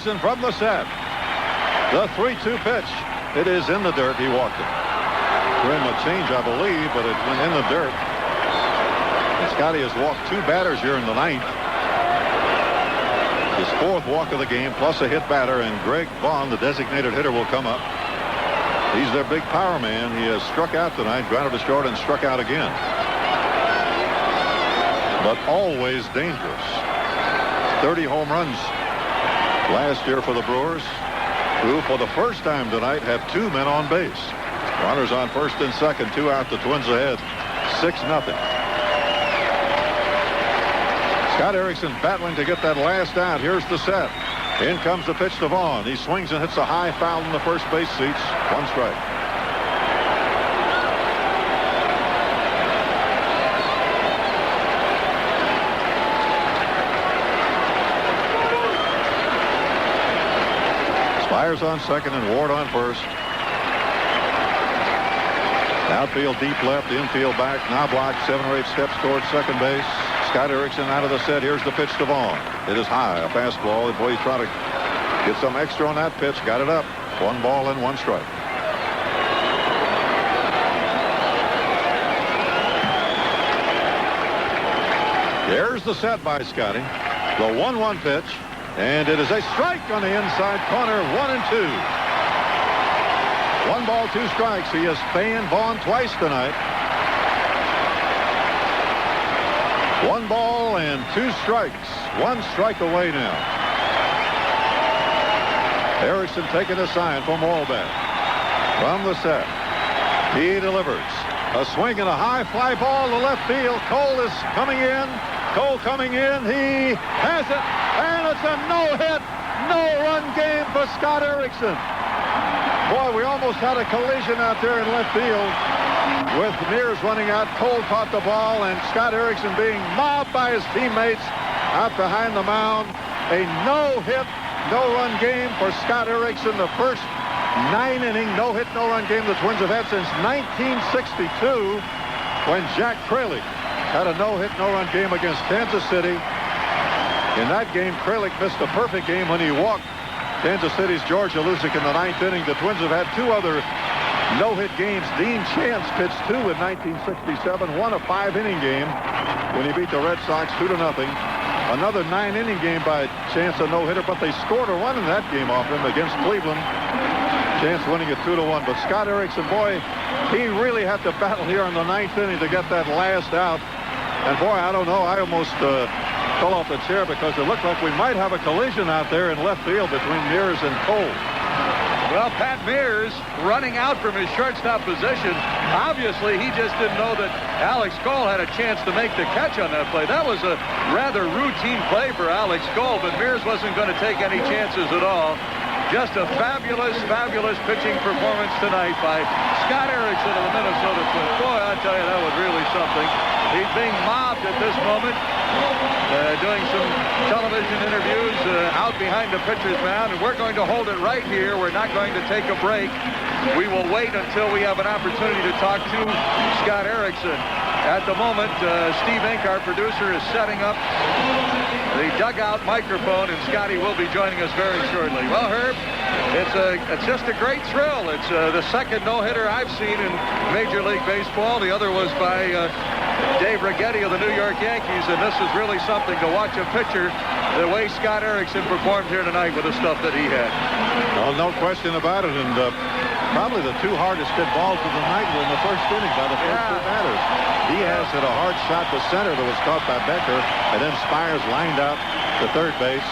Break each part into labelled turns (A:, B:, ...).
A: Erickson from the set. The 3-2 pitch. It is in the dirt. He walked it. Threw him a change, I believe, but it went in the dirt. And Scotty has walked 2 batters here in the 9th. His 4th walk of the game, plus a hit batter, and Greg Vaughn, the designated hitter, will come up. He's their big power man. He has struck out tonight, grounded to short, and struck out again. But always dangerous. 30 home runs last year for the Brewers, who for the first time tonight have 2 men on base. Runners on first and second, 2 out, the Twins ahead, 6-0. Scott Erickson battling to get that last out. Here's the set. In comes the pitch to Vaughn. He swings and hits a high foul in the first base seats. 1 strike. Spires on second and Ward on first. Outfield deep left, infield back. Now blocked 7 or 8 steps towards second base. Scott Erickson out of the set. Here's the pitch to Vaughn. It is high, a fastball. The boy he's trying to get some extra on that pitch. Got it up. 1 ball and 1 strike. There's the set by Scotty. The 1-1 pitch. And it is a strike on the inside corner. 1-2. 1 ball, 2 strikes. He has fanned Vaughn twice tonight. 1 ball and 2 strikes. 1 strike away now. Erickson taking a sign from Wallback. From the set. He delivers. A swing and a high fly ball to left field. Cole is coming in. Cole coming in. He has it. And it's a no-hit, no-run game for Scott Erickson. Boy, we almost had a collision out there in left field. With Mears running out, Cole caught the ball, and Scott Erickson being mobbed by his teammates out behind the mound. A no-hit, no-run game for Scott Erickson. The first 9-inning no-hit, no-run game the Twins have had since 1962, when Jack Kralik had a no-hit, no-run game against Kansas City. In that game, Kralik missed a perfect game when he walked Kansas City's George Alusic in the 9th inning. The Twins have had 2 other no-hit games. Dean Chance pitched 2 in 1967, won a 5-inning game when he beat the Red Sox 2-0. Another 9-inning game by Chance, a no-hitter, but they scored a run in that game off him against Cleveland. Chance winning it 2-1. But Scott Erickson, boy, he really had to battle here in the 9th inning to get that last out. And boy, I don't know, I almost fell off the chair because it looked like we might have a collision out there in left field between Mears and Cole.
B: Well, Pat Mears running out from his shortstop position. Obviously, he just didn't know that Alex Cole had a chance to make the catch on that play. That was a rather routine play for Alex Cole, but Mears wasn't going to take any chances at all. Just a fabulous, fabulous pitching performance tonight by Scott Erickson of the Minnesota Twins. Boy, I tell you, that was really something. He's being mobbed at this moment, doing some television interviews out behind the pitcher's mound, and we're going to hold it right here. We're not going to take a break. We will wait until we have an opportunity to talk to Scott Erickson. At the moment, Steve Ink, our producer, is setting up the dugout microphone, and Scotty will be joining us very shortly. Well, Herb, it's just a great thrill. It's the second no-hitter I've seen in Major League Baseball. The other was by Dave Righetti of the New York Yankees, and this is really something to watch a pitcher the way Scott Erickson performed here tonight with the stuff that he had.
A: Well, no question about it, and probably the 2 hardest hit balls of the night were in the first inning by the first 2 batters. He has hit a hard shot to center that was caught by Becker, and then Spires lined out to third base.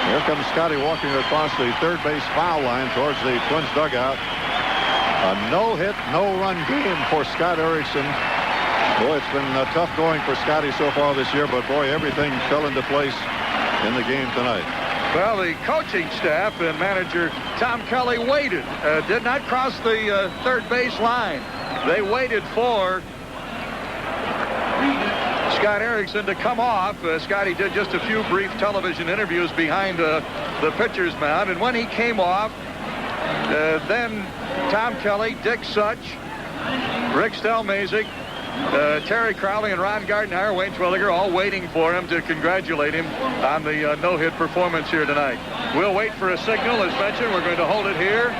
A: Here comes Scotty walking across the third base foul line towards the Twins dugout. A no-hit, no-run game for Scott Erickson. Boy, it's been tough going for Scotty so far this year, but boy, everything fell into place in the game tonight.
B: Well, the coaching staff and manager Tom Kelly waited, did not cross the third base line. They waited for Scott Erickson to come off. Scotty did just a few brief television interviews behind the pitcher's mound, and when he came off, then Tom Kelly, Dick Such, Rick Stelmazik, Terry Crowley and Ron Gardenhire, Wayne Twilliger, all waiting for him to congratulate him on the no-hit performance here tonight. We'll wait for a signal. As mentioned, we're going to hold it here.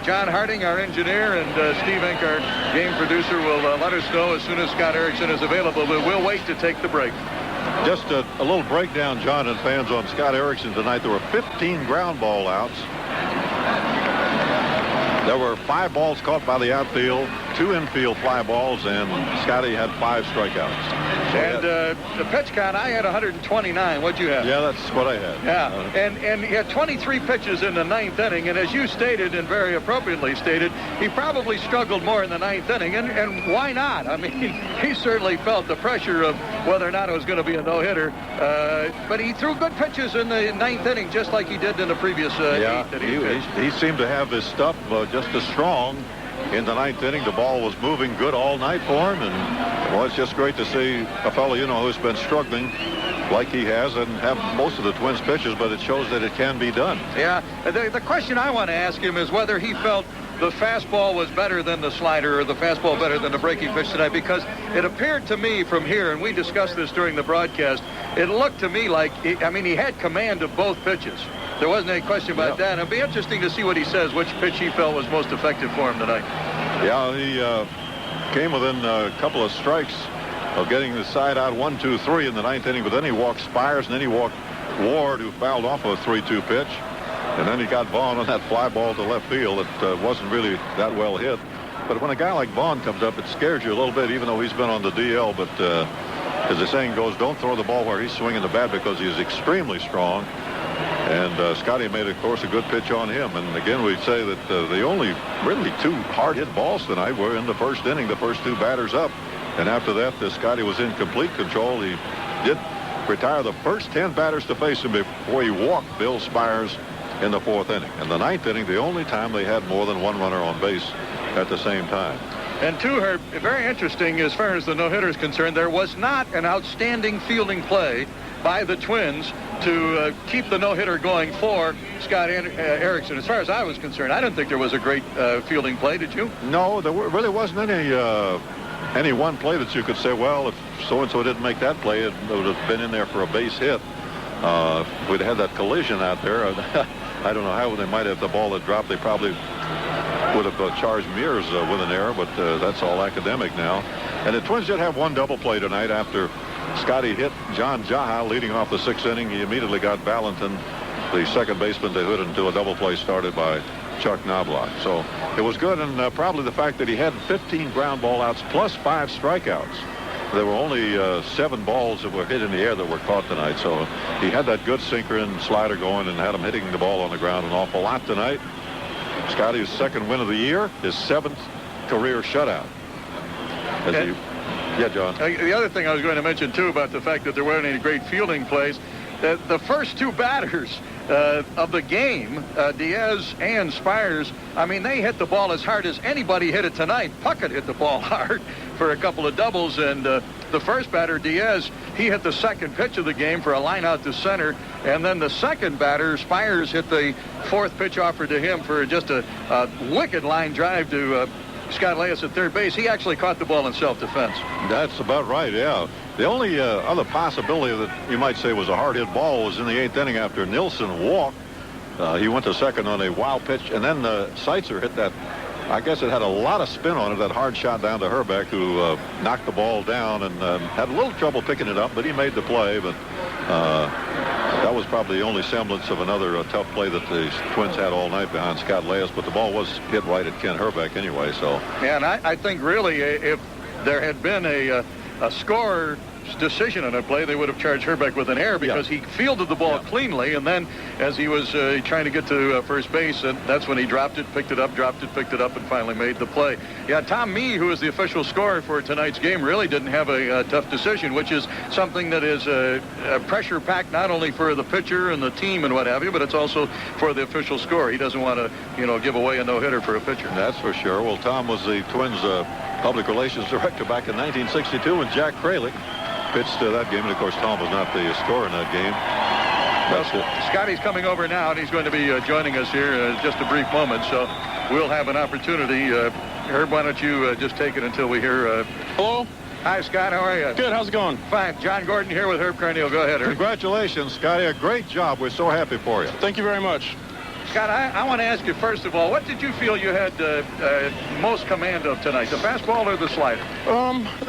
B: John Harding, our engineer, and Steve Ink, our game producer, will let us know as soon as Scott Erickson is available. But we'll wait to take the break.
A: Just a little breakdown, John and fans, on Scott Erickson tonight. There were 15 ground ball outs. There were 5 balls caught by the outfield, 2 infield fly balls, and Scotty had 5 strikeouts.
B: And the pitch count, I had 129. What'd you have?
A: Yeah, that's what I had.
B: Yeah, and he had 23 pitches in the 9th inning, and as you stated, and very appropriately stated, he probably struggled more in the 9th inning, and why not? I mean, he certainly felt the pressure of whether or not it was going to be a no-hitter, but he threw good pitches in the 9th inning, just like he did in the previous 8 that he pitched.
A: He seemed to have his stuff just as strong in the 9th inning. The ball was moving good all night for him, and well, it's just great to see a fellow, you know, who's been struggling like he has and have most of the Twins pitches, but it shows that it can be done.
B: Yeah, the question I want to ask him is whether he felt the fastball was better than the slider or the fastball better than the breaking pitch tonight, because it appeared to me from here, and we discussed this during the broadcast, it looked to me like, he had command of both pitches. There wasn't any question about that. It'll be interesting to see what he says, which pitch he felt was most effective for him tonight.
A: Yeah, he came within a couple of strikes of getting the side out 1-2-3 in the 9th inning, but then he walked Spires, and then he walked Ward, who fouled off a 3-2 pitch. And then he got Vaughn on that fly ball to left field. It wasn't really that well hit. But when a guy like Vaughn comes up, it scares you a little bit, even though he's been on the DL. But as the saying goes, don't throw the ball where he's swinging the bat, because he is extremely strong. And Scotty made, of course, a good pitch on him. And again, we'd say that the only really 2 hard-hit balls tonight were in the first inning, the first 2 batters up. And after that, Scotty was in complete control. He did retire the first 10 batters to face him before he walked Bill Spires in the 4th inning. In the 9th inning, the only time they had more than 1 runner on base at the same time.
B: And too, Herb, very interesting as far as the no-hitter is concerned, there was not an outstanding fielding play by the Twins to keep the no-hitter going for Scott Erickson. As far as I was concerned, I didn't think there was a great fielding play. Did you?
A: No, there really wasn't any one play that you could say, well, if so-and-so didn't make that play, it would have been in there for a base hit. If we'd had that collision out there, I don't know how they might have the ball that dropped. They probably would have charged Mears with an error, but that's all academic now. And the Twins did have one double play tonight after Scotty hit John Jaha leading off the 6th inning. He immediately got Valentin, the second baseman, to hit into a double play started by Chuck Knobloch. So it was good, and probably the fact that he had 15 ground ball outs plus 5 strikeouts. There were only 7 balls that were hit in the air that were caught tonight. So he had that good sinker and slider going and had him hitting the ball on the ground an awful lot tonight. Scotty's 2nd win of the year, his 7th career shutout. Yeah, John.
B: The other thing I was going to mention, too, about the fact that there weren't any great fielding plays, that the first 2 batters of the game, Diaz and Spires, I mean, they hit the ball as hard as anybody hit it tonight. Puckett hit the ball hard for a couple of doubles, and the first batter, Diaz, he hit the second pitch of the game for a line out to center, and then the second batter, Spires, hit the 4th pitch offered to him for just a wicked line drive to Scott Elias at third base. He actually caught the ball in self-defense.
A: That's about right, yeah. The only other possibility that you might say was a hard-hit ball was in the 8th inning after Nilsson walked. He went to second on a wild pitch, and then Seitzer hit that. I guess it had a lot of spin on it, that hard shot down to Herbeck, who knocked the ball down and had a little trouble picking it up, but he made the play. But that was probably the only semblance of another tough play that the Twins had all night behind Scott Elias, but the ball was hit right at Ken Herbeck anyway. So,
B: yeah, and I think really if there had been a scorer decision on that play, they would have charged Herbeck with an error, because he fielded the ball cleanly, and then as he was trying to get to first base, and that's when he dropped it, picked it up, dropped it, picked it up, and finally made the play. Yeah, Tom Mee, who is the official scorer for tonight's game, really didn't have a tough decision, which is something that is pressure packed not only for the pitcher and the team and what have you, but it's also for the official scorer. He doesn't want to, give away a no-hitter for a pitcher.
A: That's for sure. Well, Tom was the Twins public relations director back in 1962 when Jack Kralik pitched that game, and of course Tom was not the scorer in that game.
B: Scotty's coming over now, and he's going to be joining us here in just a brief moment, so we'll have an opportunity Herb, why don't you just take it until we hear...
C: Hello?
B: Hi, Scott. How are you?
C: Good. How's it going?
B: Fine. John Gordon here with Herb Carneal. Go ahead, Herb.
A: Congratulations, Scotty. A great job. We're so happy for you.
C: Thank you very much.
B: Scott, I want to ask you, first of all, what did you feel you had most command of tonight, the fastball or the slider?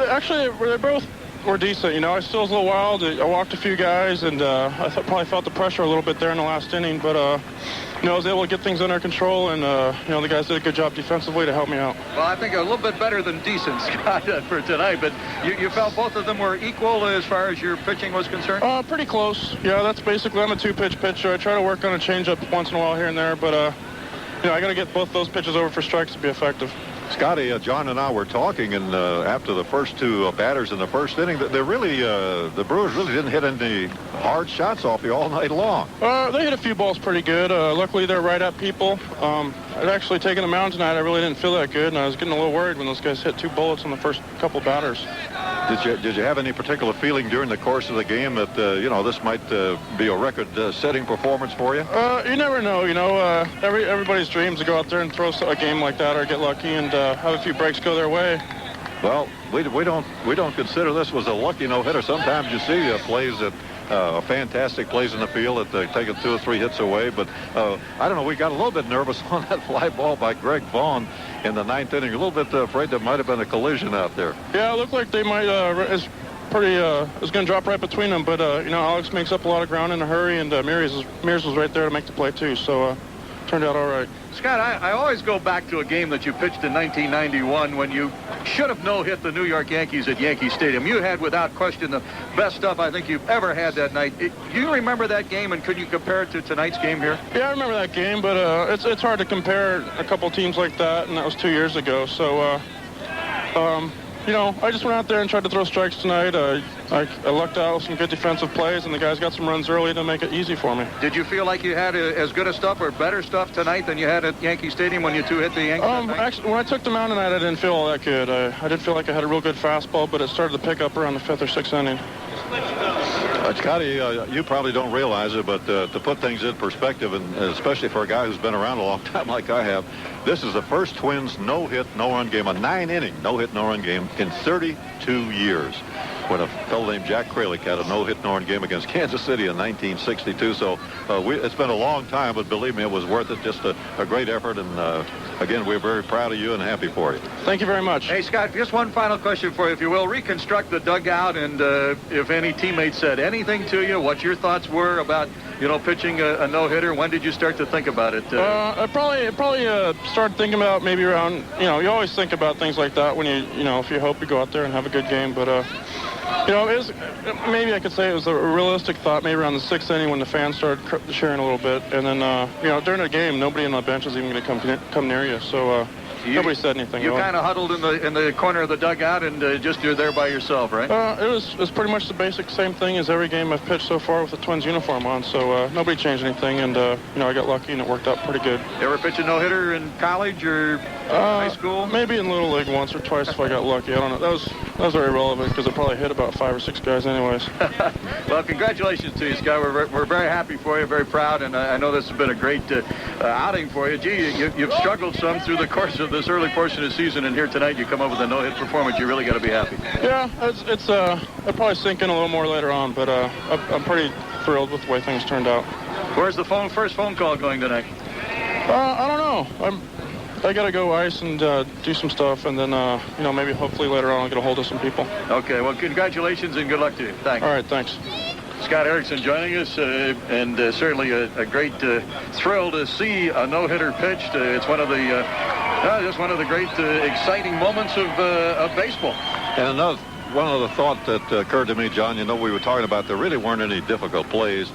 C: Actually, they both were decent. You know, I still was a little wild. I walked a few guys, and I probably felt the pressure a little bit there in the last inning. But, you know, I was able to get things under control, and, you know, the guys did a good job defensively to help me out.
B: Well, I think a little bit better than decent, Scott, for tonight. But you felt both of them were equal as far as your pitching was concerned?
C: Pretty close. Yeah, that's basically, I'm a two-pitch pitcher. I try to work on a changeup once in a while here and there, but, you know, I got to get both those pitches over for strikes to be effective.
A: Scotty, John and I were talking, and after the first two batters in the first inning, the Brewers really didn't hit any hard shots off you all night long.
C: They hit a few balls pretty good. Luckily, they're right at people. I'd actually taken them out tonight. I really didn't feel that good, and I was getting a little worried when those guys hit 2 bullets on the first couple batters.
A: Did you have any particular feeling during the course of the game that, you know, this might be a record-setting performance for you?
C: You never know. You know, everybody's dreams to go out there and throw a game like that or get lucky and have a few breaks go their way.
A: Well, we don't consider this was a lucky no-hitter. Sometimes you see plays that fantastic plays in the field that taking 2 or 3 hits away. But I don't know. We got a little bit nervous on that fly ball by Greg Vaughn in the 9th inning. A little bit afraid there might have been a collision out there.
C: Yeah, it looked like they might. It's going to drop right between them. But you know, Alex makes up a lot of ground in a hurry, and Mears was right there to make the play too. So turned out all right.
B: Scott, I always go back to a game that you pitched in 1991 when you should have no-hit the New York Yankees at Yankee Stadium. You had, without question, the best stuff I think you've ever had that night. Do you remember that game, and could you compare it to tonight's game here?
C: Yeah, I remember that game, but it's hard to compare a couple teams like that, and that was 2 years ago. So, you know, I just went out there and tried to throw strikes tonight. I lucked out with some good defensive plays, and the guys got some runs early to make it easy for me.
B: Did you feel like you had as good a stuff or better stuff tonight than you had at Yankee Stadium when you two hit the Yankees?
C: Actually, when I took them out tonight, I didn't feel all that good. I did feel like I had a real good fastball, but it started to pick up around the 5th or 6th inning.
A: Scotty, you probably don't realize it, but to put things in perspective, and especially for a guy who's been around a long time like I have, this is the first Twins no-hit, no-run game, a 9-inning no-hit, no-run game in 32 years. When a fellow named Jack Kralik had a no-hit, no-run game against Kansas City in 1962. So it's been a long time, but believe me, it was worth it. Just a great effort, and again, we're very proud of you and happy for you.
C: Thank you very much.
B: Hey, Scott, just one final question for you, if you will. Reconstruct the dugout, and if any teammates said anything to you, what your thoughts were about, you know, pitching a no-hitter. When did you start to think about it?
C: I probably started thinking about maybe around, you know, you always think about things like that when you know, if you hope you go out there and have a good game, but you know, maybe I could say it was a realistic thought maybe around the 6th inning when the fans started cheering a little bit, and then you know, during the game, nobody on the bench is even going to come near you, so nobody said anything.
B: You kind of huddled in the corner of the dugout, and just you're there by yourself, right?
C: It was pretty much the basic same thing as every game I've pitched so far with the Twins uniform on, so nobody changed anything, and you know, I got lucky and it worked out pretty good.
B: You ever pitch a no-hitter in college or high school?
C: Maybe in Little League once or twice if I got lucky. I don't know. That was very relevant because I probably hit about 5 or 6 guys anyways.
B: Well, congratulations to you, Scott. We're very happy for you, very proud, and I know this has been a great outing for you. Gee, you've struggled some through the course of this early portion of the season, and here tonight you come up with a no-hit performance. You really got to be happy.
C: Yeah, it'll probably sink in a little more later on, but I'm pretty thrilled with the way things turned out.
B: Where's the first phone call going tonight?
C: I don't know. I got to go ice and do some stuff, and then, you know, maybe hopefully later on I'll get a hold of some people.
B: Okay, well, congratulations and good luck to you. Thanks.
C: All right, thanks.
B: Scott Erickson joining us, and certainly a great thrill to see a no-hitter pitched. It's one of the just one of the great exciting moments of baseball.
A: And one other thought that occurred to me, John, you know, we were talking about there really weren't any difficult plays,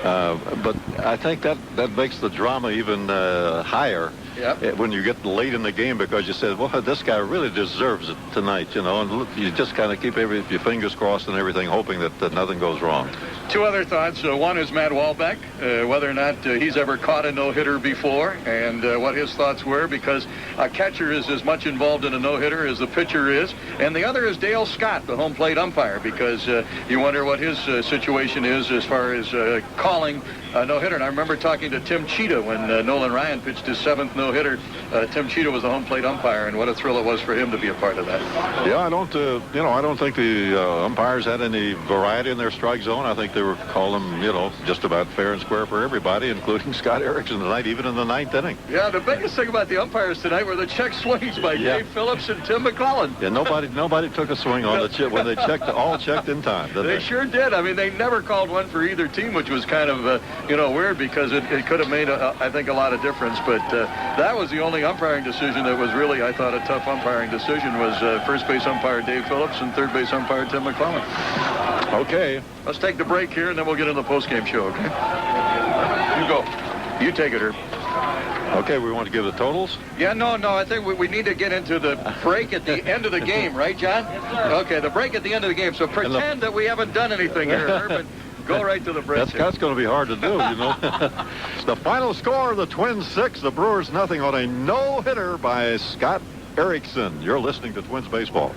A: but I think that makes the drama even higher. Yep. When you get late in the game, because you said, well, this guy really deserves it tonight, you know, and you just kind of keep your fingers crossed and everything, hoping that nothing goes wrong.
B: Two other thoughts. One is Matt Walbeck, whether or not he's ever caught a no-hitter before, and what his thoughts were, because a catcher is as much involved in a no-hitter as the pitcher is. And the other is Dale Scott, the home plate umpire, because you wonder what his situation is as far as calling a no-hitter. And I remember talking to Tim Cheetah when Nolan Ryan pitched his 7th no-hitter. Tim Cheetah was the home plate umpire, and what a thrill it was for him to be a part of that.
A: Yeah, I don't think the umpires had any variety in their strike zone. I think they were calling, just about fair and square for everybody, including Scott Erickson tonight, even in the 9th inning.
B: Yeah, the biggest thing about the umpires tonight were the check swings by Dave Phillips and Tim McClellan.
A: Yeah, nobody took a swing on the chip when they all checked in time.
B: They sure did. I mean, they never called one for either team, which was kind of weird, because it could have made I think a lot of difference. But that was the only umpiring decision that was really, I thought, a tough umpiring decision, was first base umpire Dave Phillips and third base umpire Tim McClellan.
A: Okay.
B: Let's take the break here, and then we'll get into the postgame show, okay? You go. You take it, Herb.
A: Okay, we want to give the totals?
B: Yeah, no, I think we need to get into the break at the end of the game, right, John? Yes, sir. Okay, the break at the end of the game. So pretend that we haven't done anything here, Herb, and go right to the break.
A: That's going to be hard to do, The final score, the Twins 6, the Brewers nothing, on a no-hitter by Scott Erickson. You're listening to Twins Baseball.